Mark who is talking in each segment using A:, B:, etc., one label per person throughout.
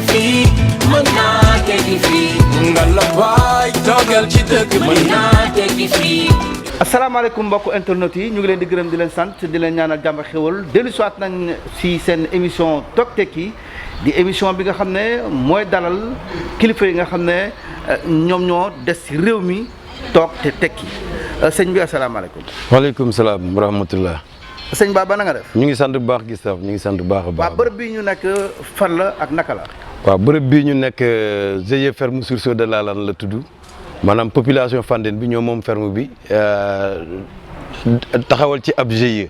A: fii mën naa tekki fii nga la baay toogal ci dëkk bi mën naa tekki fii.
B: asalaamaaleykum mbokku internet yi ñu ngi leen di gërëm di leen sant di leen ñaanal jàmm ak xéwal dellu si waat nañ si seen émission Tok Tekki di émission bi nga xam ne mooy dalal kilifa yi nga xam ne ñoom ñoo des si réew mi toog te tekki sëñ bi asalaamaaleykum.
C: waaleykum salaam wa rahmatullah.
B: sëñ Ba na nga def.
C: ñu ngi sant bu baax Gustave ñu ngi sant bu baax a baax.
B: waaw bërëb bii ñu nekk fan la ak naka la.
C: waaw bërëb bii ñu nekk GIE ferme Sursaut de Lalane la tudd maanaam population Fandène bi ñoo moom ferme bi taxawal ci ab GIE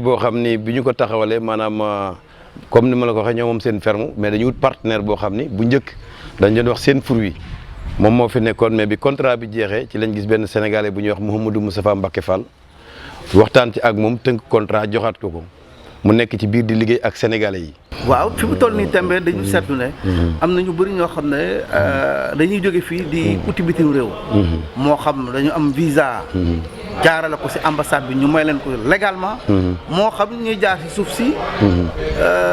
C: boo xam ni bi ñu ko taxawalee maanaam comme ni ma la ko waxee ñoo moom seen ferme mais dañu wut partenaire boo xam ni bu njëkk dañ doon wax seen fruit moom moo fi nekkoon mais bi contrat bi jeexee ci lañ gis benn sénégalais bu ñuy wax Mouhamadou Moustapha Mbacké Fall waxtaan ci ak moom tënk contrat joxaat ko mu nekk ci biir di liggéey ak sénégalais yi.
B: waaw fi mu toll nii tembe dañu seetlu ne. am na ñu bëri ñoo xam ne dañuy jóge fii di uti bitim réew. moo xam dañu am visa. jaarale ko ci ambassade bi ñu may leen ko légalement. moo xam ñuy jaar ci suuf si.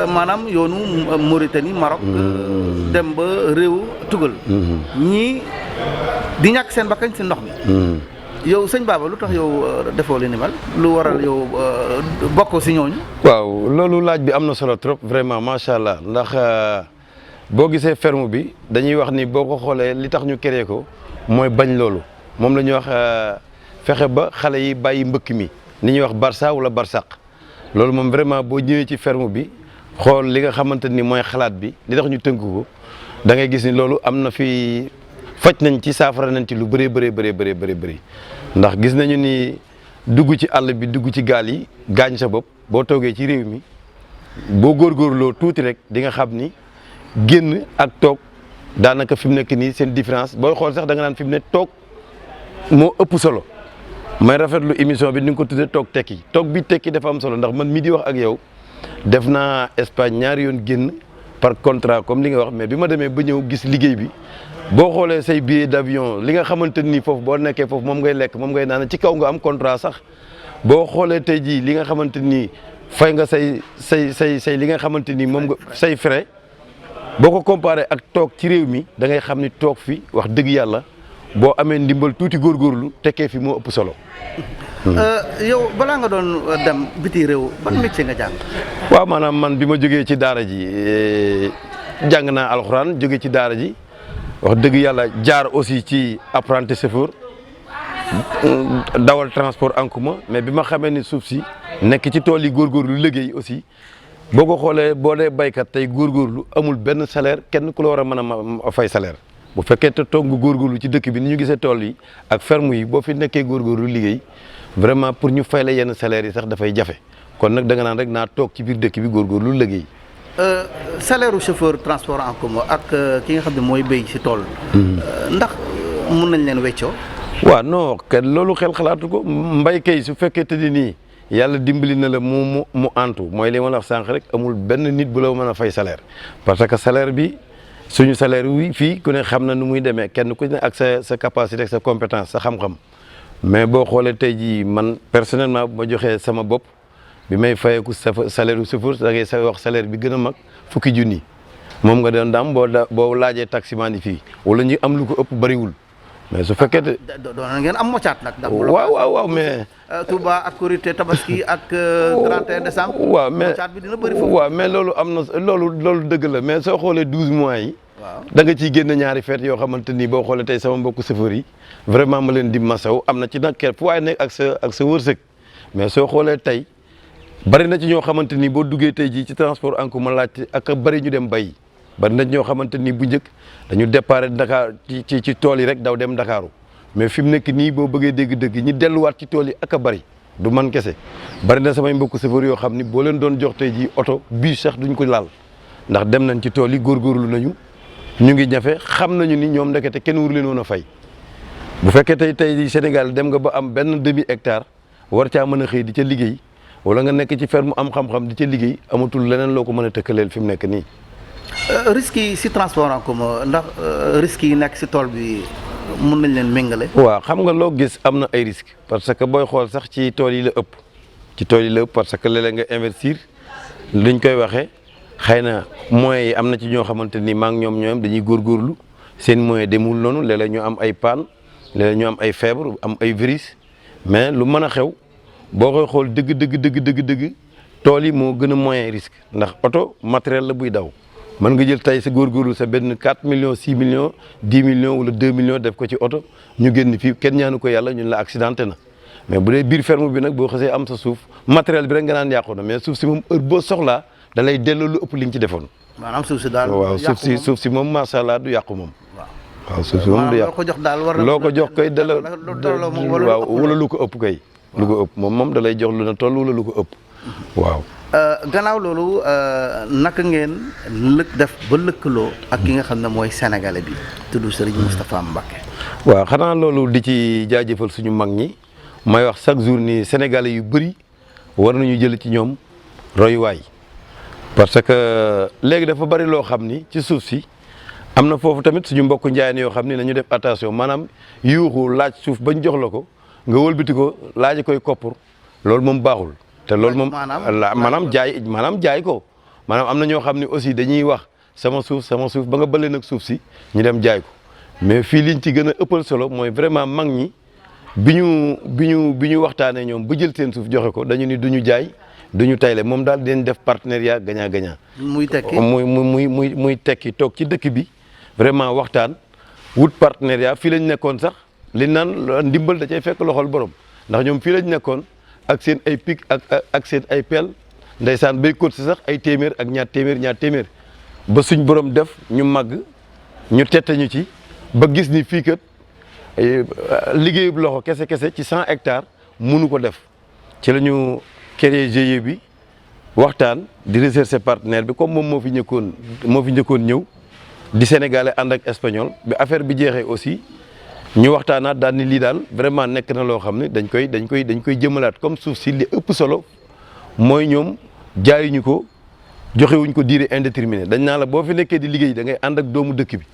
B: maanaam yoonu Mauritanie Maroc. dem ba réew tugal. ñii di ñàkk seen bakkan ci ndox mi. yow sëñ Baba lu tax yow defoo li ni mel lu waral yow bokk si ñooñu.
C: waaw loolu laaj bi am na solo trop vraiment macha allah ndax boo gisee ferme bi dañuy wax ni boo ko xoolee li tax ñu créé ko mooy bañ loolu moom la ñuy wax fexe ba xale yi bàyyi mbëkk mi ni ñuy wax Barça wala Barsaq loolu moom vraiment boo ñëwee ci ferme bi xool li nga xamante ni mooy xalaat bi li tax ñu tënk ko da ngay gis ni loolu am na fi. faj nañ ci saafara nañ ci lu bëree bëri ndax gis nañu ni dugg ci àll bi dugg ci gaal yi gaañ sa bopp boo toogee ci réew mi boo góorgóorloo tuuti rek di nga xam ni génn ak toog daanaka fi mu nekk nii seen différence booy xool sax da nga naan fi mu ne toog moo ëpp solo may rafetlu émission bi ni nga ko tuddee toog tekki toog bi tekki dafa am solo ndax man mii di wax ak yow def naa Espagne ñaari yoon génn par contrat comme li nga wax mais bi ma demee ba ñëw gis liggéey bi. boo xoolee say billet d'avion li nga xamante ni foofu boo nekkee foofu moom ngay lekk moom ngay naan ci kaw nga am contrat sax boo xoolee tey jii li nga xamante ni fay nga say li nga xamante ni moom nga say frais boo ko comparé ak toog ci réew mi da ngay xam ni toog fi wax dëgg yàlla boo amee ndimbal tuuti góorgóorlu tekkee fi moo ëpp solo.
B: yow balaa nga doon dem biti réew ban métier nga jàng.
C: waaw maanaam man bi ma jógee ci daara ji jàng naa alxuraan jóge ci daara ji. wax dëgg yàlla jaar aussi ci apprenti chauffeur dawal transport en commun mais bi ma xamee ni suuf si nekk ci tool yi góorgóorlu liggéey aussi boo ko xoolee boo dee baykat tey góorgóorlu amul benn salaire kenn ku la war a mën a fay salaire bu fekkee te toog nga góorgóorlu ci dëkk bi ni ñu gisee tool yi ak ferme yi boo fi nekkee góorgóorlu liggéey vraiment pour ñu fay la yenn salaire yi sax dafay jafe kon nag da nga naan rek naa toog ci biir dëkk bi góorgóorlu liggéey.
B: salaire u chauffeur transport en commun ak ki nga xam ne mooy béy si tool. ndax mun nañ leen weccoo.
C: waaw non kenn loolu xel xalaatu ko mbay kay su fekkee te nii yàlla dimbali na la mu antu mooy li ma la wax sànq rek amul benn nit bu la mën a fay salaire parce que salaire bi suñu salaire wi fii ku ne xam na nu muy demee kenn ku ne ak sa capacité ak sa compétence sa xam-xam mais boo xoolee tey jii man personnellement bu ma joxee sama bopp. bi may fayeeku salaire u chauffeur da ngay wax salaire bi gën a mag fukki junni moom nga doon daam boo laajee taximan yi fii wala ñu am lu ko ëpp bëriwul mais su fekkee te.
B: doon ngeen am mocaat nag.
C: waaw mais.
B: Touba ak Korité Tabaski ak 31 décembre.
C: waaw mais
B: mocaat bi dina bëri foofu.
C: waaw mais loolu am na loolu dëgg la mais soo xoolee 12 mois yi.
B: waaw
C: da nga ciy génn ñaari fête yoo xamante ni boo xoolee tey sama mbokku chauffeur yi vraiment ma leen di masaw am na ci nag fu waay nekk ak sa wërsëg mais soo xoolee tey. bari na ci ñoo xamante ni boo duggee tey jii ci transport en commun laajte ak bari ñu dem bay bari na ci ñoo xamante ni bu njëkk dañu départ Dakar ci tool yi rek daw dem Dakaru mais fi mu nekk nii boo bëggee dégg-dëgg ñi delluwaat ci tool yi ak a bari du man kese bari na samay mbokku chauffeur yoo xam ni boo leen doon jox tey jii oto bii sax duñ ko laal ndax dem nañ ci tool yi góorgóorlu nañu ñu ngi ñafe xam nañu ni ñoom ndekete kenn waru leen woon a fay bu fekkee tey jii Sénégal dem nga ba am benn demi hectare war caa mën a xëy di ca liggéey. wala nga nekk ci ferme am xam-xam di ca liggéey amatul leneen loo ko mën a tëkkaleel fi mu nekk nii.
B: risques yi si transport en commun ndax risques yi nekk si tool bi mun nañ leen méngale.
C: waaw xam nga loo gis am na ay risques parce que booy xool sax ci tool yi la ëpp parce que léeg-léeg nga investir liñ koy waxee xëy na moyens yi am na ci ñoo xamante ni maa ngi ñoom dañuy góorgóorlu seen moyen demul noonu léeg-léeg ñu am ay panne léeg-léeg ñu am ay feebar am ay virus mais lu mën a xew boo koy xool dëgg tool yi moo gën a moyen risque ndax oto matériel la buy daw mën nga jël tey sa góorgóorlu sa benn 4 millions 6 millions 10 millions wala 2 millions def ko ci oto ñu génn fii kenn ñaanu ko yàlla ñun la accidenté na mais bu dee biir ferme bi nag boo xasee am sa suuf matériel bi rek nga naan yàqu na mais suuf si moom heure boo soxlaa da lay delloo lu ëpp li nga ci defoon.
B: maanaam suuf si daal
C: waaw suuf si moom macha allah du yàqu moom. waaw suuf si moom du yàqu
B: loo ko jox daal war na
C: loo ko jox kay dala waaw wala lu ko ëpp kay. lu ko ëpp moom da lay jox lu na toll wala lu ko ëpp waaw.
B: gannaaw loolu naka ngeen def ba lëkkaloo ak ki nga xam ne mooy sénégalais bi tudd Serigne Moustapha Mbacké.
C: waaw xanaa loolu di ci jaajëfal suñu mag ñi may wax chaque jour ni sénégalais yu bëri war nañu jël ci ñoom royuwaay parce que léegi dafa bëri loo xam ni ci suuf si am na foofu tamit suñu mbokku njaayeen yoo xam ni nañu def attention maanaam yuuxu laaj suuf bañ jox la ko nga wëlbati ko laaj koy koppur loolu moom baaxul. te loolu moom maanaam jaay ko maanaam am na ñoo xam ne aussi dañuy wax sama suuf ba nga bële nag suuf si ñu dem jaay ko mais fii liñ ci gën a ëppal solo mooy vraiment mag ñi bi ñu waxtaanee ñoom ba jël seen suuf joxe ko dañu ni duñu jaay duñu tayle moom daal dinañ def partenariat gagnant-gagnant.
B: muy tekki
C: muy tekki toog ci dëkk bi vraiment waxtaan wut partenariat fii lañ nekkoon sax liñ naan ndimbal da cay fekk loxol borom ndax ñoom fii lañ nekkoon. ak seen ay pic ak seen ay pelle ndeysaan bay kot si sax ay téeméer ak ñaar téeméer ba suñ borom def ñu màgg ñu tette ñu ci ba gis ni fii kat liggéeyub loxo kese ci 100 hectares mënu ko def ci la ñu créé GIE bi waxtaan di rechercher partenaire bi comme moom moo fi njëkkoon ñëw di sénégalais ànd ak espagnol bi affaire bi jeexee aussi ñu waxtaanaat daal ni lii daal vraiment nekk na loo xam ne dañ koy jëmalaat comme suuf si li ëpp solo mooy ñoom jaayuñu ko joxewuñ ko durée indéterminée dañ naa la boo fi nekkee di liggéey da ngay ànd ak doomu dëkk bi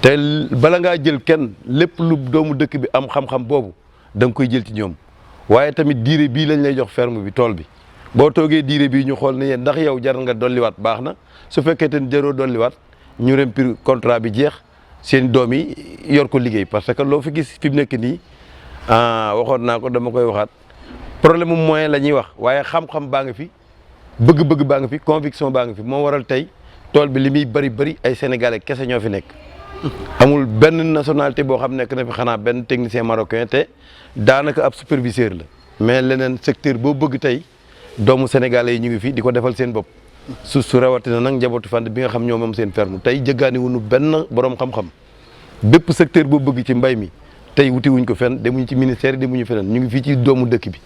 C: te bala ngaa jël kenn lépp lu doomu dëkk bi am xam-xam boobu da nga koy jël ci ñoom waaye tamit durée bii lañ lay jox ferme bi tool bi boo toogee durée bii ñu xool ne yéen ndax yow jar nga dolliwaat baax na su fekkee te jaroo dolliwaat ñu remplir contrat bi jeex seen doom yi yor ko liggéey parce que loo fi gis fi mu nekk nii waxoon naa ko dama koy waxaat problème mu moyen la ñuy wax waaye xam-xam baa nga fi bëgg-bëgg baa nga fi conviction baa nga fi moo waral tey tool bi li muy bëri ay sénégalais kese ñoo fi nekk. amul benn nationalité boo xam nekk na fi xanaa benn technicien marocain te daanaka ab superviseur la mais leneen secteur boo bëgg tey doomu sénégalais yi ñu ngi fi di ko defal seen bopp. su rawatina nag njabootu Fandène bi nga xam ñoo moom seen ferme tey jëggaani wuñu benn borom xam-xam bépp secteur boo bëgg ci mbay mi tey wuti wuñ ko fenn demuñ ci ministère yi demuñu feneen ñu ngi fii ci doomu dëkk bi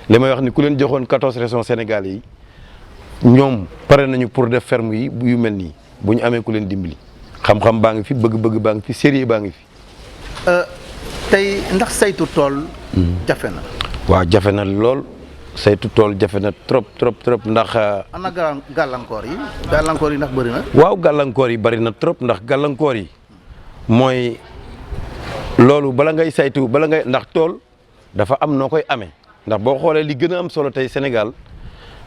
C: li may wax ni ku leen joxoon 14 régions sénégalais yi ñoom pare nañu pour def ferme yi yu mel nii bu ñu amee ku leen dimbali xam-xam baa ngi fi bëgg-bëgg baa ngi fi sérieux baa ngi fi.
B: tey ndax saytu tool. jafe na.
C: waaw jafe na lool. saytu tool jafe na trop ndax.
B: ana gàllankoor yi ndax bëri na.
C: waaw gàllankoor yi bëri na trop ndax gàllankoor yi mooy loolu bala ngay saytu ndax tool dafa am noo koy amee ndax boo xoolee li gën a am solo tey Sénégal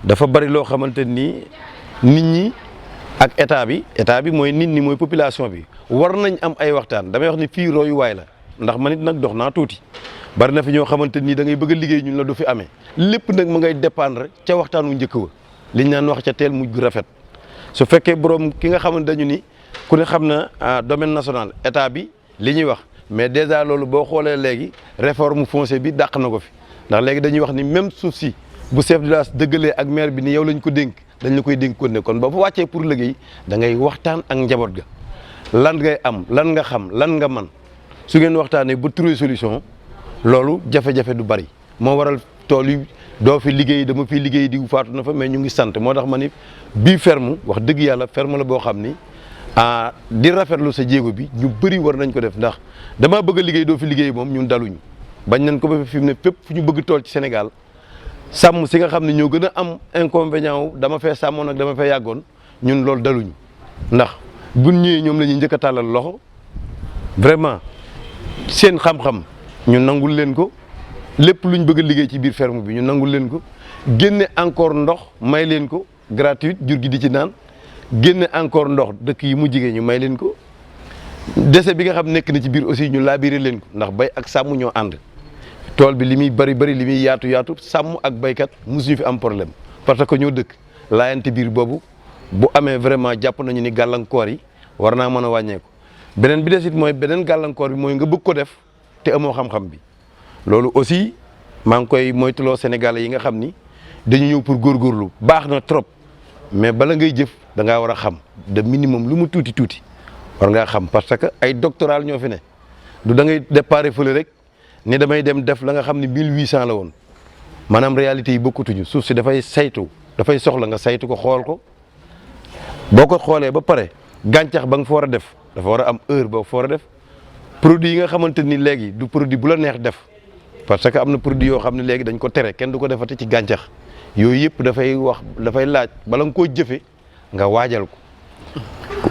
C: dafa bëri loo xamante ni nit ñi ak état bi mooy nit ñi mooy population bi war nañ am ay waxtaan damay wax ni fii royuwaay la ndax man it nag dox naa tuuti. bari na fi ñoo xamante ni da ngay bëgg a liggéey ñun la du fi amee lépp nag mu ngay dépendre ca waxtaan wu njëkk wa liñ naan wax ca teel mujj gu rafet su fekkee borom ki nga xamante dañu ni ku ne xam na domaine national état bi li ñuy wax mais déjà loolu boo xoolee léegi réforme foncière bi dàq na ko fi ndax léegi dañuy wax ni même suuf si bu chef de village dëggalee ak maire bi ni yow lañ ko dénk dañ la koy dénk ko ne kon ba fa wàccee pour liggéey da ngay waxtaan ak njaboot ga lan ngay am lan nga xam lan nga man su ngeen waxtaanee ba trouver solution. loolu jafe-jafe du bari moo waral tool yi doo fi liggéey dama fi liggéey di faatu na fa mais ñu ngi sant moo tax ma ni bii ferme wax dëgg yàlla ferme la boo xam ni di rafetlu sa jéego bi ñu bëri war nañ ko def ndax damaa bëgg a liggéey doo fi liggéey moom ñun daluñu bañ nañ ko ba fi mu ne fépp fu ñu bëgg tool ci Sénégal sàmm si nga xam ne ñoo gën a am inconvénient wu dama fee sàmmoon ak dama fee yàggoon ñun loolu daluñu ndax buñ ñëwee ñoom la ñuy njëkk a tàllal loxo vraiment seen xam-xam. ñu nangul leen ko lépp luñ bëgg a liggéey ci biir ferme bi ñu nangul leen ko génne encore ndox may leen ko gratuite jur gi di ci naan génne encore ndox dëkk yi mu jigéen ñu may leen ko dese bi nga xam nekk na ci biir aussi ñu laabiré leen ko ndax bay ak sàmm ñoo ànd tool bi li muy bëri li muy yaatu sàmm ak baykat mosuñu fi am problème parce que ñoo dëkk laayante biir boobu bu amee vraiment jàpp nañu ni gàllankoor yi war naa mën a wàññeeku beneen bi des it mooy beneen gàllankoor bi mooy nga bëgg ko def te amoo xam-xam bi loolu aussi maa ngi koy moytuloo Sénégalais yi nga xam ni dañu ñëw pour góorgóorlu baax na trop mais bala ngay jëf da ngaa war a xam de minimum lu mu tuuti war ngaa xam parce que ay doctoral ñoo fi ne du da ngay déparé fële rek ni damay dem def la nga xam ni 1800 la woon maanaam réalité yi bokkutuñu suuf si dafay soxla nga saytu ko xool ko boo ko xoolee ba pare gàncax ba nga fa war a def dafa war a am heure boo fa war a def produit yi nga xamante ni léegi du produit bu la neex def parce que am na produit yoo xam ne léegi dañ ko tere kenn du ko defati ci gàncax yooyu yëpp dafay laaj bala nga koo jëfe nga waajal ko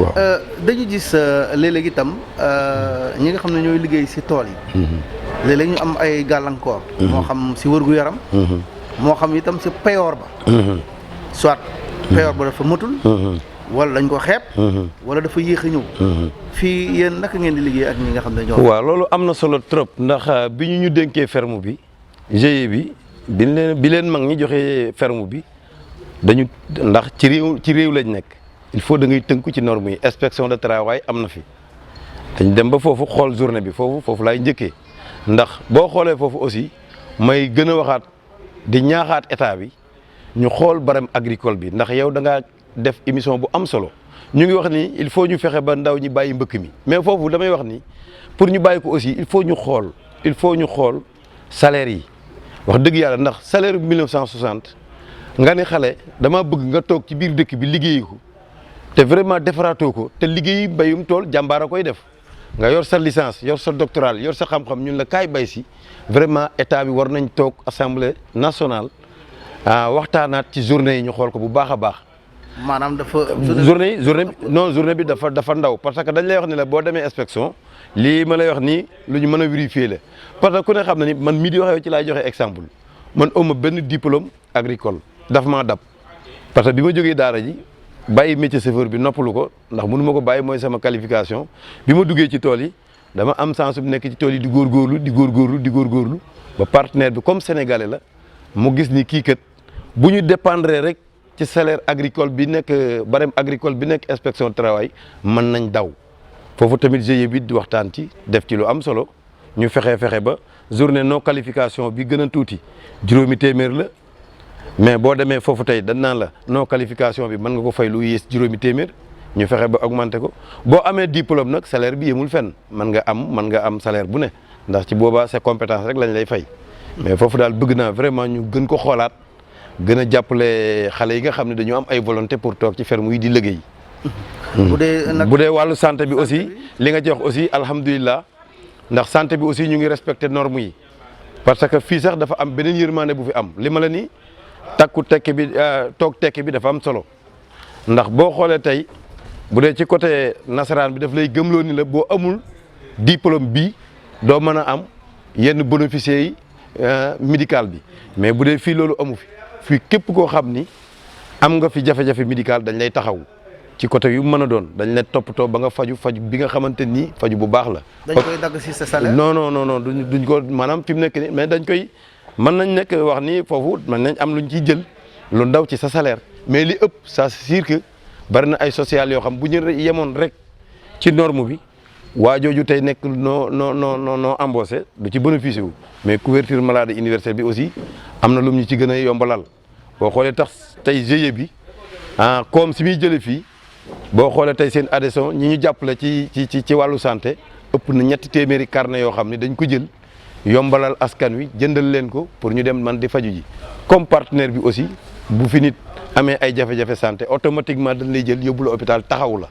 C: waaw.
B: dañu gis léeg-léeg itam ñi nga xam ne ñooy liggéey si tool yi. léeg-léeg ñu am ay gàllankoor. moo xam si wërgu yaram. moo xam itam si payoor ba. soit payoor ba dafa matul. wala dañ ko xeeb. wala dafa yéex a ñëw. fii yéen naka ngeen di liggéey ak ñi nga xam ne ñoo.
C: waaw loolu am na solo trop ndax bi ñu dénkee ferme bi GIE bi bi leen mag ñi joxe ferme bi dañu ndax ci réew lañ nekk. il faut da ngay tënku ci normes yi inspection de travail am na fi dañ dem ba foofu xool journée bi foofu laay njëkkee ndax boo xoolee foofu aussi may gën a waxaat di ñaaxaat état bi ñu xool barème agricole bi ndax yow da ngaa def émission bu am solo ñu ngi wax ni il faut ñu fexe ba ndaw ñi bàyyi mbëkk mi mais foofu damay wax ni pour ñu bàyyi ko aussi il faut ñu xool salaire yi wax dëgg yàlla ndax salaire bi 1960 nga ne xale dama bëgg nga toog ci biir dëkk bi liggéeyi ko te vraiment defaraatoo ko te liggéey bayum tool jàmbaar a koy def nga yor sa licence yor sa doctoral yor sa xam-xam ñun la kaay bay si vraiment état bi war nañ toog assemblée nationale waxtaanaat ci journée yi ñu xool ko bu baax a baax.
B: maanaam dafa.
C: journée bi dafa ndaw parce que dañ lay wax ni la boo demee inspection lii ma lay wax nii lu ñu mën a vérifier la parce que ku ne xam na ni man mii di waxee ci laay joxe exemple man awma benn diplôme agricole daf maa dab parce que bi ma jógee daara ji. bàyyi métier chauffeur bi noppalu ko ndax mënu ma ko bàyyi mooy sama qualification bi ma duggee ci tool yi dama am chance bu nekk ci tool yi di góorgóorlu ba partenaire bi comme sénégalais la mu gis ni kii kat bu ñu dépendre rek ci salaire agricole bi nekk barème agricole bi nekk inspection travail mën nañ daw foofu tamit GIE bi di waxtaan ci def ci lu am solo ñu fexe ba journée non qualification bi gën a tuuti juróomi téeméer la. mais boo demee foofu tey dañ naan la non qualification bi mën nga ko fay lu yées juróomi téeméer ñu fexe ba augmenté ko boo amee diplôme nag salaire bi yemul fenn mën nga am salaire bu ne ndax ci boobaa c'est compétence rek lañ lay fay mais foofu daal bëgg naa vraiment ñu gën ko xoolaat gën a jàppale xale yi nga xam ne dañu am ay volonté pour toog ci ferme yi di liggéey. bu dee wàllu santé bi aussi li nga ci wax aussi alhamdulilah ndax santé bi aussi ñu ngi respecté normes yi parce que fii sax dafa am beneen yërmande bu fi am li ma la ni toog tekki bi dafa am solo ndax boo xoolee tey bu dee ci côté nasaraan bi daf lay gëmloo ni la boo amul diplôme bi doo mën a am yenn bénéficiaires yi médical bi mais bu dee fii loolu amu fii képp koo xam ni am nga fi jafe-jafe médical dañ lay taxaw ci côté yu mën a doon dañ lay toppatoo ba nga faju bi nga xamante ni faju bu baax la.
B: dañ koy dagg si sa salaire.
C: non duñ ko maanaam fi mu nekk nii mais dañ koy. mën nañ nekk wax ni foofu mën nañ am luñ ciy jël lu ndaw ci sa salaire mais li ëpp ça c'est sûr que bari na ay social yoo xam bu ñu yemoon rek ci norme bi waa jooju tey nekk noo embauché du ci bénéficié wu mais couverture maladie universelle bi aussi am na lu ñu ci gën a yombalal boo xoolee tax tey GIE bi comme si muy jëlee fii boo xoolee tey seen adhésion ñi ñu jàppale ci wàllu santé ëpp na 3 téeméeri carnet yoo xam ne dañ ko jël yombalal askan wi jëndal leen ko pour ñu dem man di faju ji comme partenaire bi aussi bu fi nit amee ay jafe-jafe santé automatiquement dañ lay jël yóbbu la hôpital taxaw la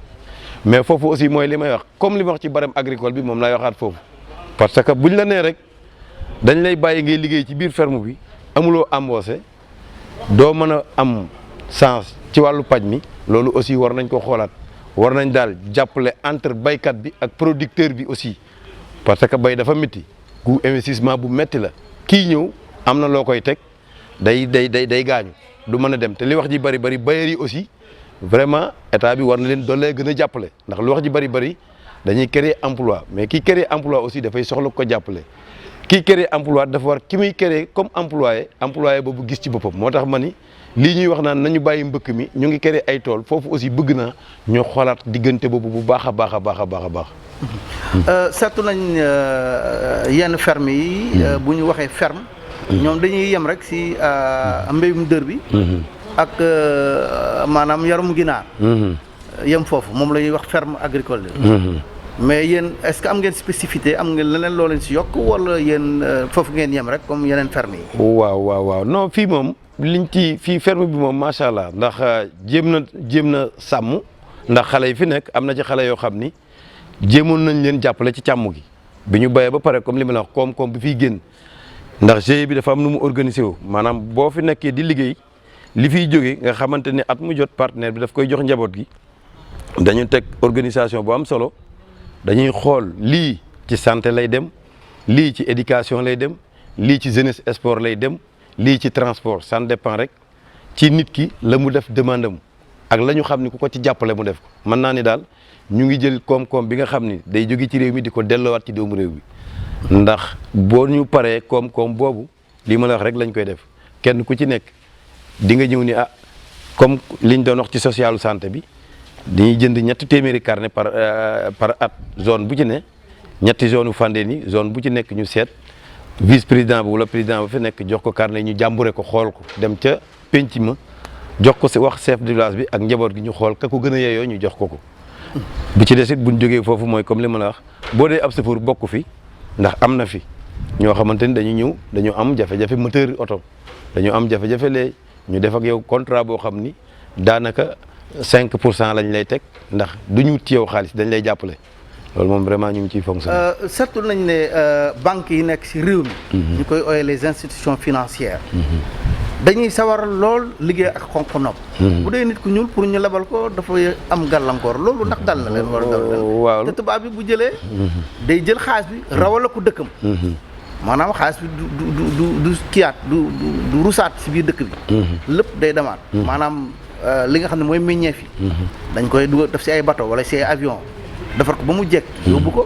C: mais foofu aussi mooy li may wax comme li ma wax ci barème agricole bi moom laay waxaat foofu parce que buñ la nee rek dañ lay bàyyi ngay liggéey ci biir ferme bi amuloo embauché doo mën a am chance ci wàllu paj mi loolu aussi war nañ ko xoolaat war nañ daal jàppale entre baykat bi ak producteur bi aussi parce que bay dafa métti coût investissement bu métti la kii ñëw am na loo koy teg day gaañu du mën a dem te li wax ji bari bailleurs yi aussi vraiment état bi war na leen doolee gën a jàppale ndax lu wax ji bëri dañuy créer emploi mais kii créer emploi aussi dafay soxla ko jàppale kii créer emploi dafa war ki muy créer comme employé boobu gis ci boppam moo tax ma ni lii ñuy wax naan nañu bàyyi mbëkk mi ñu ngi créer ay tool foofu aussi bëgg naa ñu xoolaat diggante boobu bu baax a baax.
B: seetlu nañ yenn ferme yi. bu ñu waxee ferme. ñoom dañuy yem rek si mbéyum dër bi. ak maanaam yarum ginaar. yem foofu moom la ñuy wax ferme agricole. mais yéen est-ce que am ngeen spécificité am ngeen leneen loo leen si yokk wala yéen foofu ngeen yem rek comme yeneen ferme yi.
C: waaw non fii moom liñ ci fii ferme bi moom macha allah ndax jéem na sàmm ndax xale yi fi nekk am na ci xale yoo xam ni jéemoon nañ leen jàppale ci càmm gi bi ñu béyee ba pare comme li ma la wax koom-koom bi fiy génn ndax GIE bi dafa am nu mu organisé wu maanaam boo fi nekkee di liggéey li fiy jógee nga xamante ni at mu jot partenaire bi daf koy jox njaboot gi dañu teg organisation bu am solo. dañuy xool lii ci santé lay dem lii ci éducation lay dem lii ci jeunesse sport lay dem lii ci transport ça dépend rek ci nit ki la mu def demande am ak la ñu xam ni ku ko ci jàppale mu def ko mën naa ni daal ñu ngi jël koom-koom bi nga xam ni day jóge ci réew mi di ko delloowaat ci doomu réew bi ndax boo ñu paree koom-koom boobu lii ma la wax rek lañ koy def kenn ku ci nekk di nga ñëw ni comme liñ doon wax ci socialu santé bi dañuy jënd ñetti téeméeri carnet par at zone bu ci ne ñetti zone u Fandène yi zone bu ci nekk ñu seet vice président bi wala président ba fi nekk jox ko carnet ñu jàmbure ko xool ko dem ca penc ma jox ko si wax chef de village bi ak njaboot gi ñu xool ka ko gën a yeyoo ñu jox ko bu ci des it buñ jógee foofu mooy comme li ma la wax boo dee ab chauffeur bokk fi ndax am na fi ñoo xamante ni dañu ñëw dañu am jafe-jafe moteur oto dañu am jafe-jafe lee ñu def ak yow contrat boo xam ni daanaka 5% lañ lay teg ndax du ñu wut ci yow xaalis dañ lay jàppale loolu moom vraiment ñu ngi ciy fonctionner.
B: seetlu nañ ne banques yi nekk ci réew mi. ñu koy ooyee les institutions financières. dañuy sawar lool liggéey ak xonq nopp. bu dee nit ku ñuul pour ñu lebal ko dafa am gàllankoor loolu ndax dal na leen.
C: waaw
B: te tubaab bi bu jëlee. day jël xaalis bi rawala ko dëkkam. maanaam xaalis bi du kiyaat du rusaat ci biir dëkk bi. lépp day demaat. maanaam. li nga xam ne mooy meññeef yi dañ koy dugal def si ay bateau wala si ay avion defar ko ba mu jekk yóbbu ko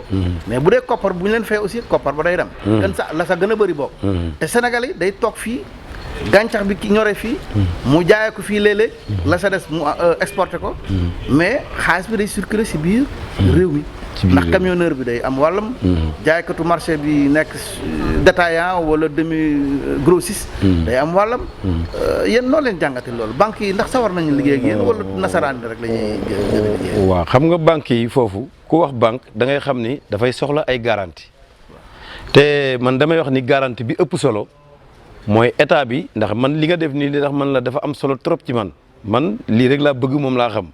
B: mais bu dee koppar bu ñu leen fay aussi koppar ba day dem gën sa la sa gën a bëri bokk te Sénégal yi day toog fii gàncax bi ki ñore fii mu jaayee ko fii léeg-léeg la sa des mu exporté ko mais xaalis bi day circuler si biir réew mi ndax camionneur bi day am wàllam jaaykatu marché bi nekk détaillant wala demi grossiste day am wàllam yéen noo leen jàngate loolu banques yi ndax sawar nañu liggéey ak yéen wala nasaraan bi rek la ñuy liggéey.
C: waaw xam nga banques yi foofu ku wax banque da ngay xam ni dafay soxla ay garantie te man damay wax ni garantie bi ëpp solo mooy état bi ndax man li nga def nii li tax man la dafa am solo trop ci man lii rek laa bëgg moom laa xam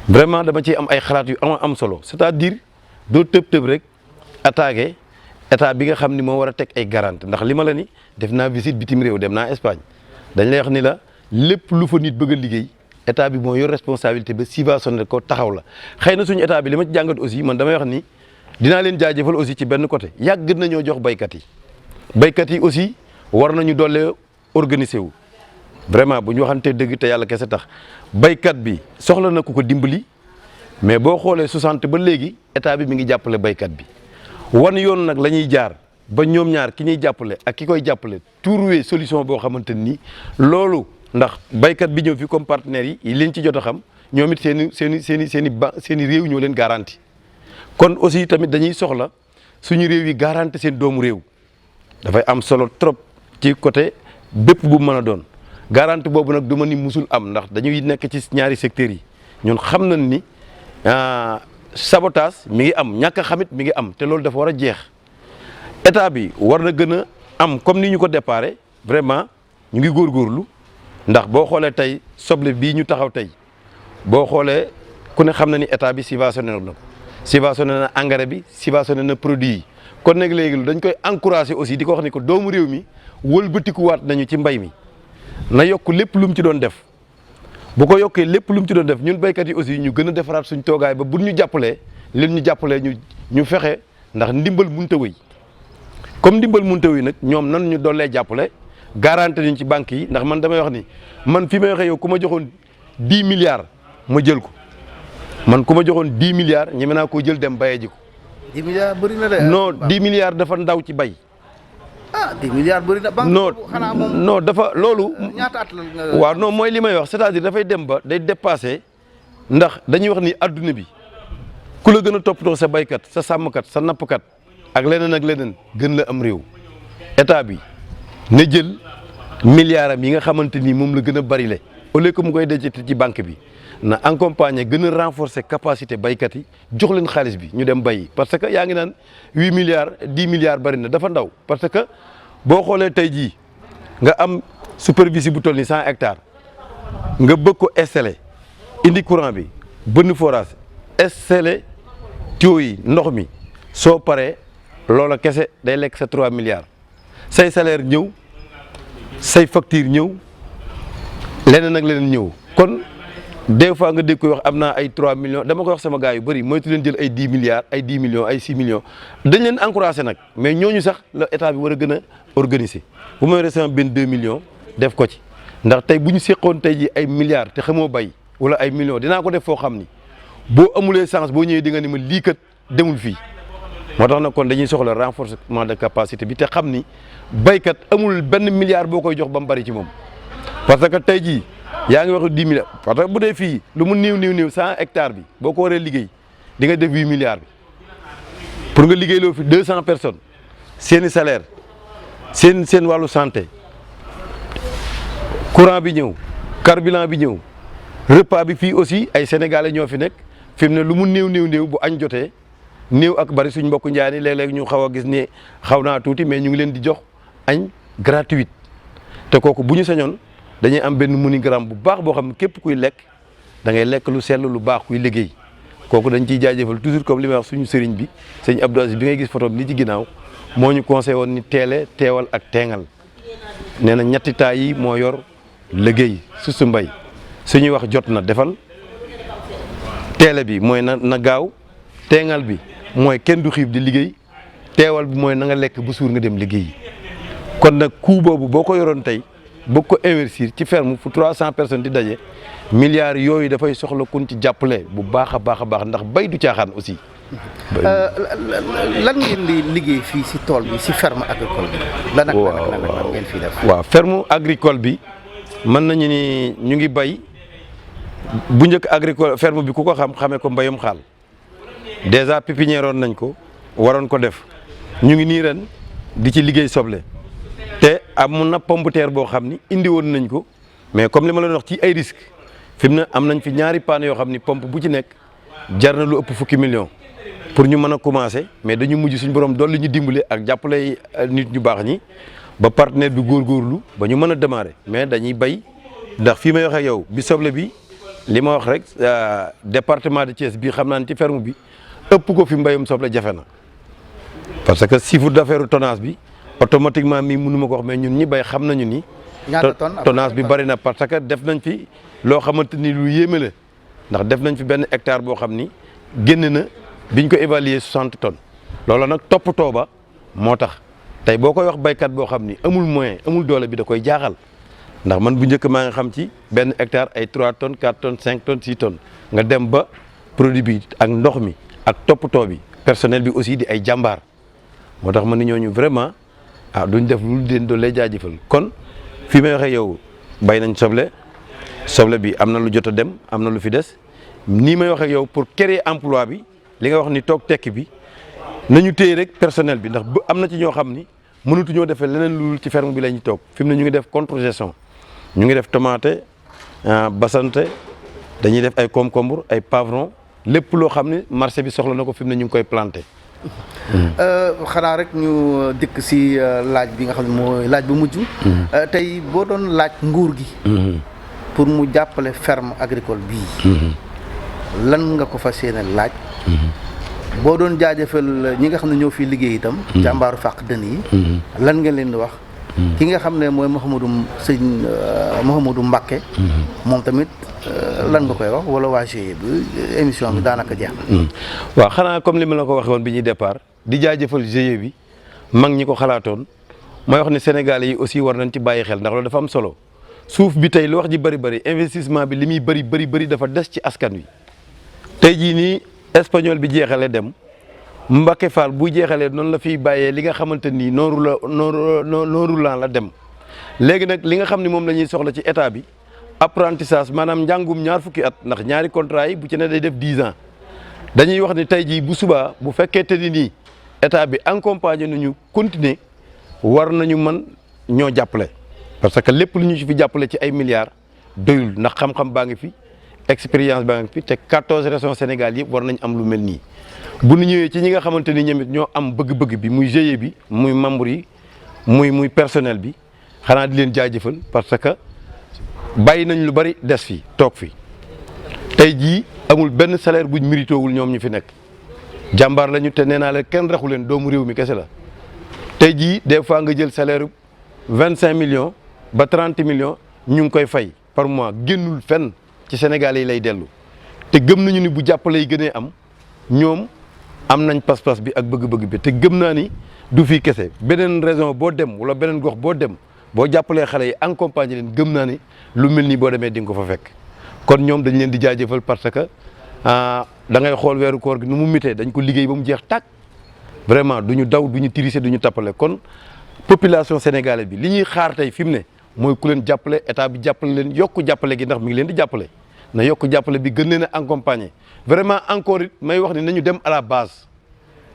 C: vraiment dama ciy am ay xalaat yu am solo c'est-à-dire doo tëb rek attaqué état bi nga xam ni moo war a teg ay garantie ndax li ma la ni def naa visite bitim réew dem naa Espagne dañ lay wax ni la lépp lu fa nit bëgg a liggéey état bi moo yor responsabilité ba subventionné ko taxaw la xëy na suñu état bi li ma ci jàngat aussi man damay wax ni dinaa leen jaajëfal aussi ci benn côté yàgg nañoo jox baykat yi aussi war nañu doole organiser wu vraiment bu ñu waxantee dëgg te yàlla kese tax baykat bi soxla na ku ko dimbali mais boo xoolee 60 ba léegi état bi mi ngi jàppale baykat bi wan yoon nag la ñuy jaar ba ñoom ñaar ki ñuy jàppale ak ki koy jàppale trouver solution boo xamante ni loolu ndax baykat bi ñëw fi comme partenaires yi leen ci jot a xam ñoom it seen i réew ñoo leen garanti kon aussi tamit dañuy soxla suñu réew yi garanti seen doomu réew dafay am solo trop ci côté bépp bu mën a doon garanti boobu nag du ma ni musul am ndax dañuy nekk ci ñaari secteurs yi ñun xam nañ ni sabotage mi ngi am ñàkk a xamit mi ngi am te loolu dafa war a jeex état bi war na gën a am comme ni ñu ko déparé vraiment ñu ngi góorgóorlu ndax boo xoolee tey soble bii ñu taxaw tey boo xoolee ku ne xam na ni état bi subventionné na ko subventionné na engrais bi subventionné na produit yi kon nag léegi dañ koy encouragé aussi di ko wax ni ko doomu réew mi wëlbatikuwaat nañu ci mbay mi na yokk lépp lu mu ci doon def bu ko yokkee lépp lu mu ci doon def ñun béykat yi aussi ñu gën a defaraat suñ toogaay ba bu ñu jàppalee leen ñu jàppalee ñu fexe ndax ndimbal mënut a wéy comme ndimbal mënut a wéy nag ñoom nan ñu doolee jàppale garanti ñu ci banques yi ndax man damay wax ni man fi may waxee yow ku ma joxoon 10 milliards ma jël ko man ku ma joxoon 10 milliards ñeme naa koo jël dem bayee ji ko.
B: 10 milliards bëri na de.
C: non 10 milliards dafa ndaw ci bay.
B: 10 milliards bëri na.
C: non non dafa loolu.
B: ñaata at la
C: waaw non mooy li may wax c'est-à-dire dafay dem ba day dépassé ndax dañuy wax ni adduna bi ku la gën a toppatoo sa baykat sa sàmmkat sa nappkat ak leneen gën la am réew état bi na jël milliards am yi nga xamante ni moom la gën a bari le au lieu que mu koy denc ci banque bi na accompagner gën a renforcer capacité baykat yi jox leen xaalis bi ñu dem bayi parce que yaa ngi naan 8 milliards 10 milliards bari na dafa ndaw parce que boo xoolee tey jii nga am superficie bu toll ni 100 hectares nga bëgg ko installer indi courant bi bënn forage installer tuyaux yi ndox mi soo paree loola kese day lekk sa 3 milliards say salaire ñëw say facture ñëw leneen ak leneen ñëw kon des fois nga dégg koy wax am naa ay 3 millions dama koy wax sama gars yu bëri moytu leen jël ay 10 milliards ay 10 millions ay 6 millions dañ leen encouragé nag mais ñooñu sax la état bi war a gën a organiser bu ma yoree sama benn 2 millions def ko ci ndax tey bu ñu seqoon tey ji ay milliards te xamoo bay wala ay millions dinaa ko def foo xam ni boo amulee chance boo ñëwee di nga ni ma lii kat demul fii moo tax nag kon dañuy soxla renforcement de capacité bi te xam ni baykat amul benn milliard boo koy jox ba mu bari ci moom parce que tey jii yaa ngi wax 10 milliards parce que bu dee fii lu mu néew 100 hectares bi boo ko waree liggéey di nga def 8 milliards bi pour nga liggéey loo fi 200 personnes seeni salaire seen wàllu santé courant bi ñëw carburant bi ñëw repas bi fii aussi ay sénégalais ñoo fi nekk fi mu ne lu mu néew bu añ jotee néew ak bari suñ mbokku njaay ni léeg-léeg ñu xaw a gis ni xaw naa tuuti mais ñu ngi leen di jox añ gratuite te kooku bu ñu sañoon dañuy am benn monogramme bu baax boo xam ne képp kuy lekk da ngay lekk lu sell lu baax kuy liggéey kooku dañ ciy jaajëfal toujours comme li may wax suñu sëriñ bi sëñ Abdou Aziz bi ngay gis photo bi ni ci ginnaaw moo ñu conseillé woon ni teewal ak teengal nee na ñetti taa yi moo yor liggéey su mbay suñuy wax jot na defal teele bi mooy na gaaw teengal bi mooy kenn du xiif di liggéey teewal bi mooy na nga lekk bu suur nga dem liggéey kon nag coût boobu boo ko yoroon tey bëgg ko investir ci ferme fu 300 personnes di daje milliards yooyu dafay soxla kun ci jàppale bu baax a baax ndax bay du caaxaan aussi.
B: lan ngeen di liggéey fii si tool bi si ferme agricole bi. lan ngeen fii def.
C: waaw ferme agricole bi mën nañu ni ñu ngi bay bu njëkk agricole ferme bi ku ko xamee ko mbayum xaal déjà pépinière woon nañ ko waroon ko def ñu ngi nii ren di ci liggéey soble. te amoon na pomme de terre boo xam ni indi woon nañ ko mais comme li ma leen wax ci ay risques fi mu ne am nañ fi ñaari panne yoo xam ni pompe bu ci nekk jar na lu ëpp fukki millions pour ñu mën a commencer mais dañu mujj suñu borom dolli ñu dimbale ak jàppale nit ñu baax ñi ba partenaire bi góorgóorlu ba ñu mën a démarrer mais dañuy bay ndax fii may wax ak yow bi soble bi li ma wax rek département de Thiès bii xam naa ne ci ferme bi ëpp ko fi mbayum soble jafe na parce que chiffre d'affaires tonnage bi. automatiquement mii mënu ma ko wax mais ñun ñi bay xam nañu ni. tonnage bi bari na parce que def nañ fi loo xamante ni lu yéeme la ndax def nañ fi benn hectare boo xam ni génn na biñ ko évaluer 60 tonnes loolu nag toppatoo ba moo tax tey boo koy wax baykat boo xam ni amul moyen amul doole bi da koy jaaxal ndax man bu njëkk maa nga xam ci benn hectare ay 3 tonnes 4 tonnes 5 tonnes 6 tonnes nga dem ba produit bi ak ndox mi ak toppatoo bi personnel bi aussi di ay jàmbaar moo tax man ni ñooñu vraiment. duñ def lu leen doon lay jaajëfal kon fii may waxee yow bay nañ soble bi am na lu jot a dem am na lu fi des nii may waxee yow pour créer emploi bi li nga wax ni toog tekki bi nañu téye rek personnel bi ndax am na ci ñoo xam ni mënatuñoo defee leneen lu ci ferme bi la ñuy toog fi mu ne ñu ngi def contre-gestion ñu ngi def tomate basante dañuy def ay concombre ay pavron lépp loo xam ni marché bi soxla na ko fi mu ne ñu ngi koy planté.
B: xanaa rek ñu dikk si laaj bi nga xam ne mooy laaj bu mujj. tey boo doon laaj nguur gi. pour mu jàppale ferme agricole bii. lan nga ko fas yéene laaj. boo doon jaajëfal ñi nga xam ne ñoo fi liggéey itam. jàmbaaru fàq dën yi. lan nga leen di wax. ki nga xam ne mooy Mouhamadou Mbacké. moom tamit lan nga koy wax wala waa GIE bi émission bi daanaka jeex na.
C: waaw xanaa comme li ma la ko waxee woon bi ñuy départ di jaajëfal GIE bi mag ñi ko xalaatoon mooy wax ne Sénégalais yi aussi war nañ ci bàyyi xel ndax loolu dafa am solo suuf bi tey lu wax ji bëri investissement bi li muy bëri dafa des ci askan wi tey jii nii espagnol bi jeexalee dem Mbacké Fall bu jeexalee noonu la fiy bàyyee li nga xamante ni nooru la dem léegi nag li nga xam ne moom la ñuy soxla ci état bi apprentissage maanaam njàngum ñaar fukki at ndax ñaari contrat yi bu ci ne day def 10 ans dañuy wax ni tey jii bu subaa bu fekkee te ni nii état bi accompagné nañu continuer war nañu mën ñoo jàppale parce que lépp lu ñu fi jàppale ci ay milliards doyul ndax xam-xam baa ngi fi expérience baa ngi fi te 14 régions Sénégal yëpp war nañ am lu mel nii bu ñu ñëwee ci ñi nga xamante ni ñoom it ñoo am bëgg-bëgg bi muy GIE bi muy membre yi muy personnel bi xanaa di leen jaajëfal parce que bàyyi nañ lu bari des fi toog fi tey jii amul benn salaire buñ mérité wul ñoom ñu fi nekk jàmbaar lañu te nee naa leen kenn raxu leen doomu réew mi kese la tey jii des fois nga jël salaire 25 millions ba 30 millions ñu ngi koy fay par mois génnul fenn ci Sénégal yi lay dellu te gëm nañu ni bu jàppale yi gënee am ñoom am nañ pas-pas bi ak bëgg-bëgg bi te gëm naa ni du fii kese beneen raison boo dem wala beneen gox boo dem boo jàppalee xale yi accompagner leen gëm naa ni lu mel nii boo demee di nga ko fa fekk kon ñoom dañ leen di jaajëfal parce que da ngay xool weeru koor gi nu mu mitee dañ ko liggéey ba mu jeex tàkk vraiment du ñu daw du ñu tirise du ñu tappale kon population sénégalaise bi li ñuy xaar tey fi mu ne mooy ku leen jàppale état bi jàppale leen yokk jàppale gi ndax mi ngi leen di jàppale na yokk jàppale bi gën leen a accompagner vraiment encore it may wax ni nañu dem à la base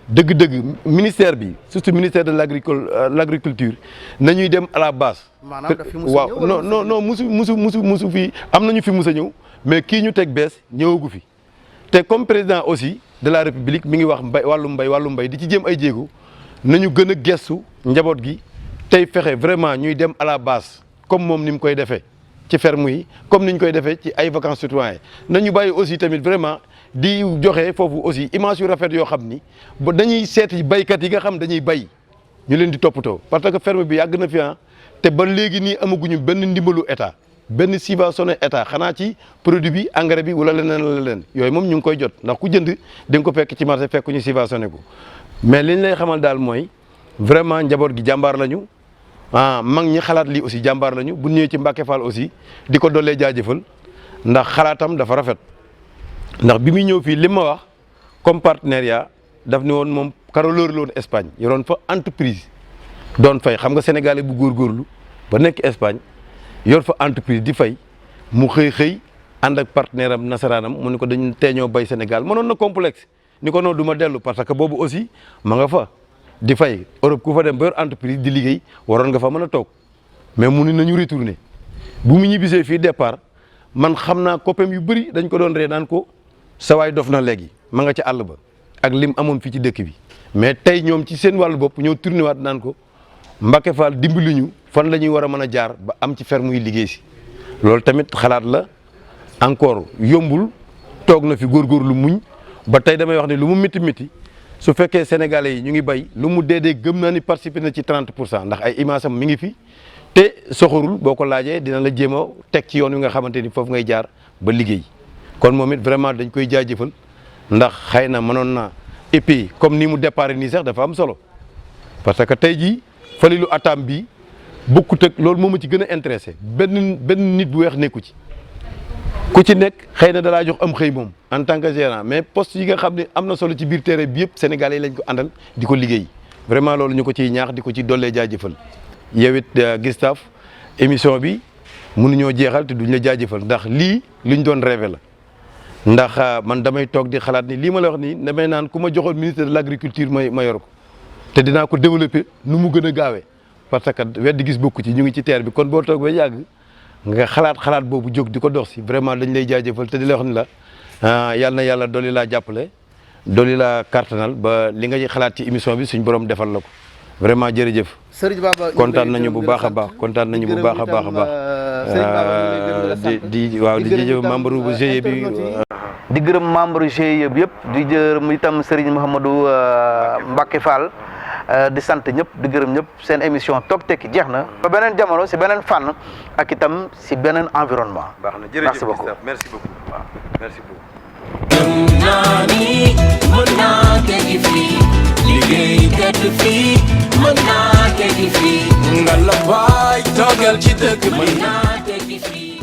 C: dëgg-dëgg ministère bi surtout ministère de l'agriculture nañuy dem à la base.
B: maanaam daf fi musu a ñëw
C: waaw non musu fii am nañu fi mus a ñëw mais kii ñu teg bees ñëwagu fi te comme président aussi de la république mi ngi wax wàllu mbay di ci jéem ay jéego nañu gën a gestu njaboot gi tey fexe vraiment ñuy dem à la base comme moom ni mu koy defee ci ferme yi comme ni ñu koy defee ci ay vacances citoyennes nañu bàyyi aussi tamit vraiment di joxe foofu aussi image yu rafet yoo xam ni ba dañuy seeti baykat yi nga xam dañuy bay ñu leen di toppatoo parce que ferme bi yàgg na fi te ba léegi nii amaguñu benn ndimbalu état benn subventionné état xanaa ci produit bi engrais bi wala leneen yooyu moom ñu ngi koy jot ndax ku jënd di nga ko fekk ci marché fekk ñu subventionné ko mais liñ lay xamal daal mooy vraiment njaboot gi jàmbaar lañu mag ñi xalaat lii aussi jàmbaar lañu bu ñëwee ci Mbacké Fall aussi di ko dollee jaajëfal ndax xalaatam dafa rafet ndax bi muy ñëw fii li ma wax comme partenariat daf ni woon moom caroleur la woon Espagne yoroon fa entreprise doon fay xam nga sénégalais bu góorgóorlu ba nekk Espagne yor fa entreprise di fay mu xëy ànd ak partenaire am nasaraanam mu ni ko dañu teeñoo bay Sénégal mënoon na complexe ni ko noonu du ma dellu parce que boobu aussi ma nga fa di fay Europe ku fa dem ba yor entreprise di liggéey waroon nga fa mën a toog mais mu ni nañu retourner bu mu ñibbisee fii départ man xam naa copain yu bëri dañ ko doon ree naan ko sa waay dof na léegi ma nga ca àll ba ak lim amoon fii ci dëkk bi mais tey ñoom ci seen wàllu bopp ñëw tourné waat naan ko Mbacké Fall dimbali ñu fan la ñuy war a mën a jaar ba am ci ferme yi liggéey si loolu tamit xalaat la encore yombul toog na fi góorgóorlu muñ ba tey damay wax ne lu mu métti su fekkee sénégalais yi ñu ngi bay lu mu dee gëm naa ni participer na ci 30% ndax ay image am mi ngi fi te soxorul boo ko laajee dina la jéem a teg ci yoon wi nga xamante ni foofu ngay jaar ba liggéey kon moom it vraiment dañ koy jaajëfal ndax xëy na mënoon na et puis comme ni mu départ nii sax dafa am solo parce que tey jii Falilou Atam bii bokkut ak loolu moo ma ci gën a intéressé benn nit bu weex nekku ci ku ci nekk xëy na dalaa jox am xëy moom en tant que gérant mais poste yi nga xam ne am na solo ci biir terrain bi yëpp sénégalais yi lañ ko àndal di ko liggéey vraiment loolu ñu ko ciy ñaax di ko ci dollee jaajëfal yow it Gustave émission bi mënuñoo jeexal te duñ la jaajëfal ndax lii luñ doon rêvé la ndax man damay toog di xalaat ni lii ma la wax nii damay naan ku ma joxoon ministre de l'agriculture ma yor ko te dinaa ko développer nu mu gën a gaawee parce que weddi gis bokku ci ñu ngi ci terre bi kon boo toog ba yàgg nga xalaat boobu jóg di ko dox si vraiment dañ lay jaajëfal te di la wax ni la yal na yàlla dolli laa jàppale dolli laa kartanal ba li nga xalaat ci émission bi suñ borom defal la ko vraiment jërëjëf.
B: Serigne Baba
C: kontaan nañu bu baax a baax kontaan nañu bu baax a baax di waaw di jërëjëf membre bu GIE bi.
B: di gërëm membre GIE bi yëpp di gërëm itam Serigne Mouhamadou Mbacké Fall di sant ñëpp di gërëm ñëpp seen émission Tok Tekki jeex na ba beneen jamono si beneen fànn ak itam si beneen environnement.
C: baax na jërëjëf merci beaucoup waaw merci beaucoup.
A: gëm naa ni mën naa tekki fii liggéeykat fii mën naa tekki fii nga la baay toogal ci dëkk mën naa tekki teggi fii